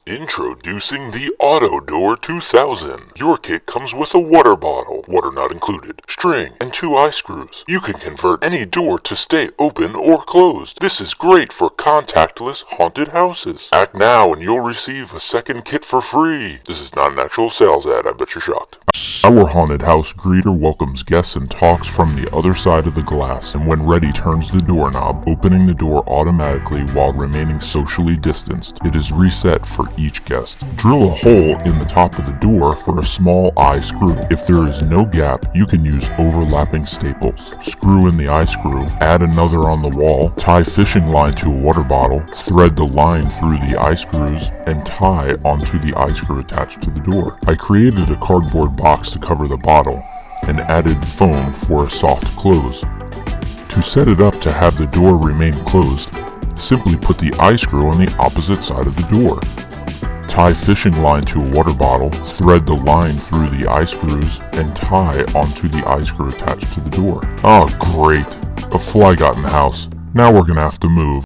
Introducing the Auto Door 2000. Your kit comes with a water bottle, water not included, string, and 2 eye screws. You can convert any door to stay open or closed. This is great for contactless haunted houses. Act now and you'll receive a second kit for free. This is not an actual sales ad, I bet you're shocked. Our haunted house greeter welcomes guests and talks from the other side of the glass, and when ready turns the doorknob, opening the door automatically while remaining socially distanced. It is reset for each guest. Drill a hole in the top of the door for a small eye screw. If there is no gap, you can use overlapping staples. Screw in the eye screw, add another on the wall, tie fishing line to a water bottle, thread the line through the eye screws, and tie onto the eye screw attached to the door. I created a cardboard box to cover the bottle and added foam for a soft close. To set it up to have the door remain closed, simply put the eye screw on the opposite side of the door. Tie fishing line to a water bottle, thread the line through the eye screws, and tie onto the eye screw attached to the door. Oh great, a fly got in the house. Now we're gonna have to move.